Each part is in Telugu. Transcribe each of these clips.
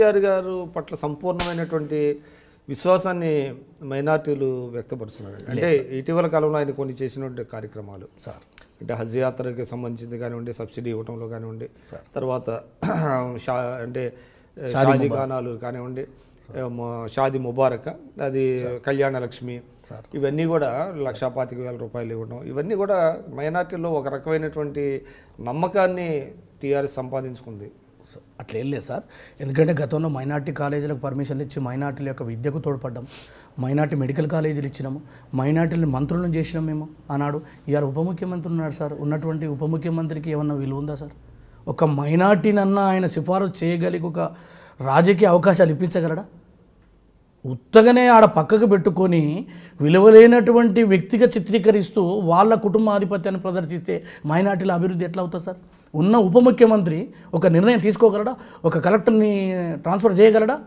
కేటీఆర్ గారు పట్ల సంపూర్ణమైనటువంటి విశ్వాసాన్ని మైనార్టీలు వ్యక్తపరుస్తున్నారు. అంటే ఇటీవల కాలంలో ఆయన కొన్ని చేసినటువంటి కార్యక్రమాలు సార్, అంటే హజ్ యాత్రకి సంబంధించింది కానివ్వండి, సబ్సిడీ ఇవ్వడంలో కానివ్వండి, తర్వాత అంటే షాదీ ఖానాలు కానివ్వండి, షాదీ ముబారక్, అది కళ్యాణ లక్ష్మి, ఇవన్నీ కూడా 1,25,000 రూపాయలు ఇవ్వడం, ఇవన్నీ కూడా మైనార్టీలో ఒక రకమైనటువంటి నమ్మకాన్ని టీఆర్ఎస్ సంపాదించుకుంది. అట్లా ఏం లేదు సార్. ఎందుకంటే గతంలో మైనార్టీ కాలేజీలకు పర్మిషన్లు ఇచ్చి మైనార్టీల యొక్క విద్యకు తోడ్పడ్డాం, మైనార్టీ మెడికల్ కాలేజీలు ఇచ్చినాము, మైనార్టీలను మంత్రులను చేసినాం మేము ఆనాడు. ఇవాళ ఉప ముఖ్యమంత్రి ఉన్నాడు సార్, ఉన్నటువంటి ఉప ముఖ్యమంత్రికి ఏమన్నా విలువ ఉందా సార్? ఒక మైనార్టీనన్నా ఆయన సిఫారసు చేయగలిగి ఒక రాజకీయ అవకాశాలు ఇప్పించగలడా? ఉత్తగానే ఆడ పక్కకు పెట్టుకొని విలువలేనటువంటి వ్యక్తిగా చిత్రీకరిస్తూ వాళ్ళ కుటుంబాధిపత్యాన్ని ప్రదర్శిస్తే మైనార్టీల అభివృద్ధి ఎట్లా అవుతుంది సార్? ఉన్న ఉప ముఖ్యమంత్రి ఒక నిర్ణయం తీసుకోగలడా? ఒక కలెక్టర్ని ట్రాన్స్ఫర్ చేయగలడా?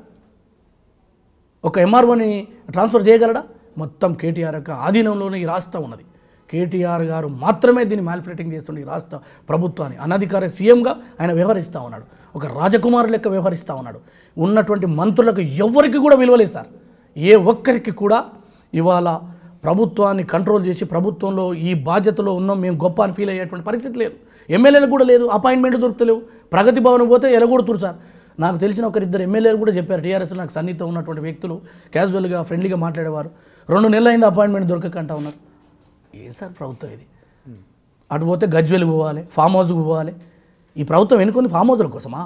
ఒక ఎంఆర్ఓని ట్రాన్స్ఫర్ చేయగలడా? మొత్తం కేటీఆర్ యొక్క ఆధీనంలోనే ఈ రాష్ట్రం ఉన్నది. కేటీఆర్ గారు మాత్రమే దీన్ని మ్యానిపులేటింగ్ చేస్తుండే ఈ రాష్ట్ర ప్రభుత్వాన్ని. అనధికార సీఎంగా ఆయన వ్యవహరిస్తూ ఉన్నాడు, ఒక రాజకుమారు లెక్క వ్యవహరిస్తూ ఉన్నాడు. ఉన్నటువంటి మంత్రులకు ఎవరికి కూడా విలువలేదు సార్. ఏ ఒక్కరికి కూడా ఇవాళ ప్రభుత్వాన్ని కంట్రోల్ చేసి ప్రభుత్వంలో ఈ బాధ్యతలో ఉన్నాం మేము గొప్ప అని ఫీల్ అయ్యేటువంటి పరిస్థితి లేదు. ఎమ్మెల్యేలకు కూడా లేదు, అపాయింట్మెంట్లు దొరుకుతలేవు. ప్రగతి భవన్ పోతే ఎలగొడుతురు సార్. నాకు తెలిసిన ఒకరిద్దరు ఎమ్మెల్యేలు కూడా చెప్పారు, టీఆర్ఎస్లో నాకు సన్నిహితం ఉన్నటువంటి వ్యక్తులు, క్యాజువల్గా ఫ్రెండ్లీగా మాట్లాడేవారు, 2 నెలలు అయింది అపాయింట్మెంట్ దొరకకంటా ఉన్నారు. ఏ సార్ ప్రభుత్వం ఇది? అటు పోతే గజ్వెల్కి పోవాలి, ఫామ్ హౌస్కి పోవాలి. ఈ ప్రభుత్వం ఎన్నుకుంది ఫామ్ హౌస్ల కోసమా?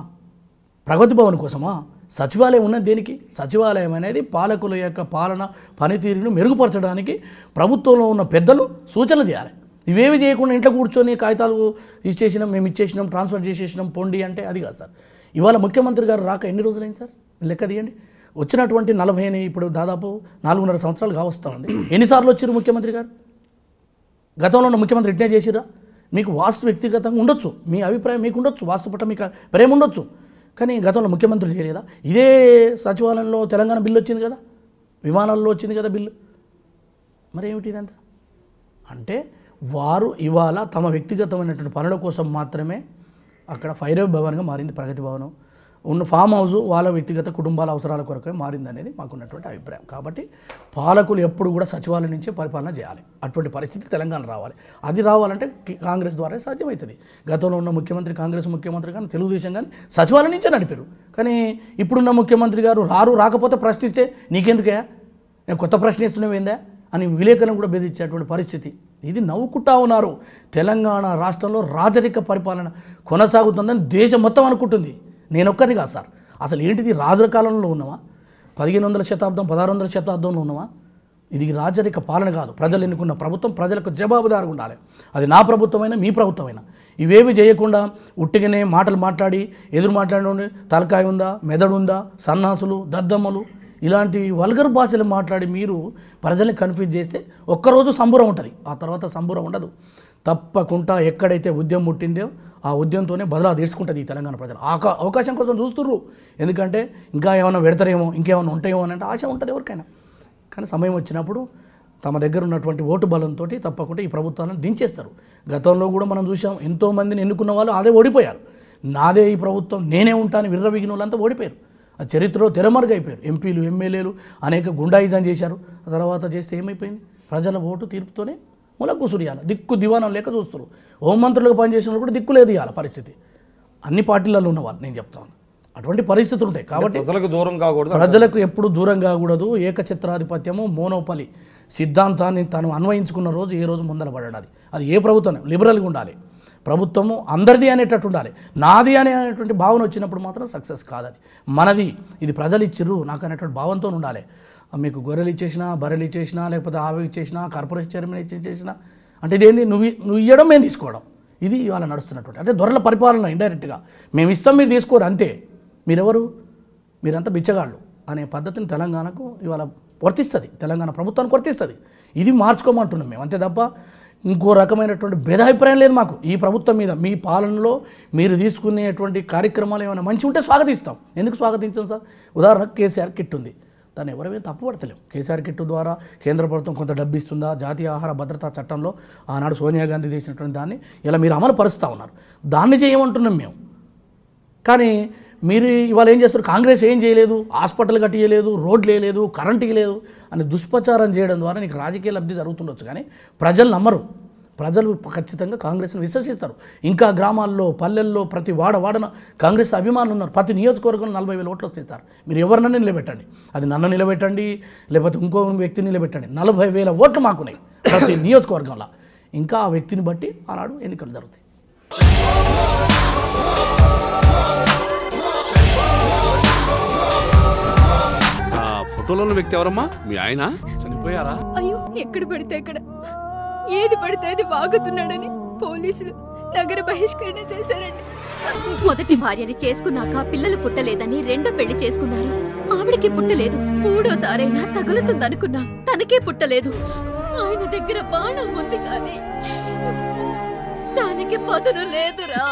ప్రగతి భవన్ కోసమా? సచివాలయం ఉన్నది దేనికి? సచివాలయం అనేది పాలకుల యొక్క పాలన పనితీరును మెరుగుపరచడానికి ప్రభుత్వంలో ఉన్న పెద్దలు సూచనలు చేయాలి. ఇవేవి చేయకుండా ఇంట్లో కూర్చొని కాగితాలు ఇచ్చేసినాం, మేము ఇచ్చేసినాం, ట్రాన్స్ఫర్ చేసేసినాం పొండి అంటే అది కాదు సార్. ఇవాళ ముఖ్యమంత్రి గారు రాక ఎన్ని రోజులైంది సార్? లెక్క తీయండి. వచ్చినటువంటి 40 ఇప్పుడు దాదాపు 4.5 సంవత్సరాలు కావస్తూ ఉంది. ఎన్నిసార్లు వచ్చారు ముఖ్యమంత్రి గారు? గతంలో ఉన్న ముఖ్యమంత్రి ఇట్నే చేసిరా? మీకు వాస్తు వ్యక్తిగతంగా ఉండొచ్చు, మీ అభిప్రాయం మీకు ఉండొచ్చు, వాస్తు పట్ల మీకు ప్రేమ ఉండొచ్చు, కానీ గతంలో ముఖ్యమంత్రి చేయలేదా? ఇదే సచివాలయంలో తెలంగాణ బిల్లు వచ్చింది కదా, విమానాల్లో వచ్చింది కదా బిల్లు. మరి ఏమిటి ఇదంతా? అంటే వారు ఇవాళ తమ వ్యక్తిగతమైనటువంటి పనుల కోసం మాత్రమే అక్కడ ఫైర్ భవన్గా మారింది ప్రగతి భవనం. ఉన్న ఫామ్ హౌస్ వాళ్ళ వ్యక్తిగత కుటుంబాల అవసరాల కొరకే మారింది అనేది మాకున్నటువంటి అభిప్రాయం. కాబట్టి పాలకులు ఎప్పుడు కూడా సచివాలయం నుంచే పరిపాలన చేయాలి. అటువంటి పరిస్థితి తెలంగాణ రావాలి. అది రావాలంటే కాంగ్రెస్ ద్వారా సాధ్యమవుతుంది. గతంలో ఉన్న ముఖ్యమంత్రి, కాంగ్రెస్ ముఖ్యమంత్రి కానీ తెలుగుదేశం కానీ సచివాలయం నుంచే నడిపారు. కానీ ఇప్పుడున్న ముఖ్యమంత్రి గారు రాకపోతే ప్రశ్నిస్తే నీకెందుకే, నేను కొత్త ప్రశ్న ఇస్తున్నావేందా అని విలేకరులను కూడా బెదిరించేటువంటి పరిస్థితి. ఇది నవ్వుకుంటా ఉన్నారు. తెలంగాణ రాష్ట్రంలో రాజరిక పరిపాలన కొనసాగుతుందని దేశం మొత్తం అనుకుంటుంది. నేనొక్కరిని కాదు సార్. అసలు ఏంటిది? రాజుల కాలంలో ఉన్నావా? 1500వ శతాబ్దం 1600వ శతాబ్దంలో ఉన్నావా? ఇది రాజరిక పాలన కాదు. ప్రజలు ఎన్నుకున్న ప్రభుత్వం ప్రజలకు జవాబుదారుగా ఉండాలి. అది నా ప్రభుత్వమైనా మీ ప్రభుత్వమైనా. ఇవేవి చేయకుండా ఉట్టిగానే మాటలు మాట్లాడి ఎదురు మాట్లాడి తలకాయ ఉందా, మెదడు ఉందా, సన్నాసులు, దద్దమ్మలు ఇలాంటి వల్గర్ భాషలు మాట్లాడి మీరు ప్రజల్ని కన్ఫ్యూజ్ చేస్తే ఒక్కరోజు సంబురం ఉంటుంది, ఆ తర్వాత సంబురం ఉండదు. తప్పకుండా ఎక్కడైతే ఉద్యమం ముట్టిందో ఆ ఉద్యమంతోనే బదలా తీర్చుకుంటుంది ఈ తెలంగాణ ప్రజలు. అవకాశం కోసం చూస్తుర్రు. ఎందుకంటే ఇంకా ఏమైనా పెడతారేమో, ఇంకేమైనా ఉంటాయేమో అని అంటే ఆశ ఉంటుంది ఎవరికైనా. కానీ సమయం వచ్చినప్పుడు తమ దగ్గర ఉన్నటువంటి ఓటు బలంతో తప్పకుండా ఈ ప్రభుత్వాలను దించేస్తారు. గతంలో కూడా మనం చూసాం, ఎంతోమందిని ఎన్నుకున్న వాళ్ళు అదే ఓడిపోయారు. నాదే ఈ ప్రభుత్వం, నేనే ఉంటాను విర్రవీగిన వాళ్ళంతా ఓడిపోయారు. ఆ చరిత్రలో తెరమరుగైపోయారు. ఎంపీలు, ఎమ్మెల్యేలు అనేక గుండాయిజం చేశారు. ఆ తర్వాత చేస్తే ఏమైపోయింది? ప్రజల ఓటు తీర్పుతోనే మూలకు సురియాలి. దిక్కు దివానం లేక చూస్తారు. హోంమంత్రులకు పనిచేసిన వాళ్ళు కూడా దిక్కు లేదు ఇవాళ పరిస్థితి. అన్ని పార్టీలలో ఉన్నవాళ్ళు నేను చెప్తాను. అటువంటి పరిస్థితులు ఉంటాయి. కాబట్టి ప్రజలకు దూరం కాకూడదు, ప్రజలకు ఎప్పుడు దూరం కాకూడదు. ఏకఛత్రాధిపత్యము, మోనోపలి సిద్ధాంతాన్ని తను అన్వయించుకున్న రోజు ఏ రోజు ముందర పడాలి. అది ఏ ప్రభుత్వం లిబరల్గా ఉండాలి. ప్రభుత్వము అందరిది అనేటట్టు ఉండాలి. నాది అనేటువంటి భావన వచ్చినప్పుడు మాత్రం సక్సెస్ కాదని. మనది, ఇది ప్రజలు ఇచ్చిర్రు నాకు అనేటువంటి భావంతో ఉండాలి. మీకు గొర్రెలు ఇచ్చేసినా, బర్రెలు ఇచ్చేసినా, లేకపోతే ఆవు ఇచ్చేసినా, కార్పొరేషన్ చైర్మన్ ఇచ్చేసినా అంటే ఇదేంటి? నువ్వు ఇవ్వడం మేము తీసుకోవడం, ఇది ఇవాళ నడుస్తున్నటువంటి అంటే దొరల పరిపాలన. ఇండైరెక్ట్గా మేము ఇస్తాం, మీరు తీసుకోరు అంతే. మీరెవరు? మీరంతా బిచ్చగాళ్ళు అనే పద్ధతిని తెలంగాణకు ఇవాళ వర్తిస్తుంది, తెలంగాణ ప్రభుత్వానికి వర్తిస్తుంది. ఇది మార్చుకోమంటున్నాం మేము, అంతే తప్ప ఇంకో రకమైనటువంటి భేదాభిప్రాయం లేదు మాకు ఈ ప్రభుత్వం మీద. మీ పాలనలో మీరు తీసుకునేటువంటి కార్యక్రమాలు ఏమైనా మంచి ఉంటే స్వాగతిస్తాం. ఎందుకు స్వాగతించాం సార్? ఉదాహరణకు కేసీఆర్ కిట్ ఉంది, దాన్ని ఎవరైనా తప్పుపడతలేం. కేసీఆర్ కిట్ ద్వారా కేంద్ర ప్రభుత్వం కొంత డబ్బు ఇస్తుందా? జాతీయ ఆహార భద్రతా చట్టంలో ఆనాడు సోనియా గాంధీ చేసినటువంటి దాన్ని ఇలా మీరు అమలు పరుస్తూ ఉన్నారు. దాన్ని చేయమంటున్నాం మేము. కానీ మీరు ఇవాళ ఏం చేస్తారు, కాంగ్రెస్ ఏం చేయలేదు, హాస్పిటల్ కట్టియలేదు, రోడ్లు వేయలేదు, కరెంట్ ఇవ్వలేదు అని దుష్ప్రచారం చేయడం ద్వారా నీకు రాజకీయ లబ్ధి జరుగుతుండొచ్చు, కానీ ప్రజలు నమ్మరు. ప్రజలు ఖచ్చితంగా కాంగ్రెస్ను విశ్వసిస్తారు. ఇంకా గ్రామాల్లో, పల్లెల్లో, ప్రతి వాడవాడన కాంగ్రెస్ అభిమానులు ఉన్నారు. ప్రతి నియోజకవర్గంలో 40,000 ఓట్లు వస్తారు. మీరు ఎవరినైనా నిలబెట్టండి, అది నన్ను నిలబెట్టండి, లేకపోతే ఇంకో వ్యక్తిని నిలబెట్టండి, 40,000 ఓట్లు మాకున్నాయి ప్రతి నియోజకవర్గంలో. ఇంకా ఆ వ్యక్తిని బట్టి ఆనాడు ఎన్నికలు జరుగుతాయి. ఫోటోలో ఉన్న వ్యక్తి ఎవరమ్మా? మీ ఆయన చనిపోయారా? అయ్యో, ఎక్కడ పడితే అక్కడ, ఏది పడితే అది వాగుతున్నాడని పోలీసులు నగర బహిష్కరణ చేశారండి. మొదటి భార్యని చేసుకున్నాక పిల్లలు పుట్టలేదని రెండో పెళ్లి చేసుకున్నారు. ఆవిడకి పుట్టలేదు. మూడోసారైనా తగులుతుందనుకున్నా, తనకే పుట్టలేదు. ఆయన దగ్గర బాణం ఉంది కానీ దానికి పదును లేదురా.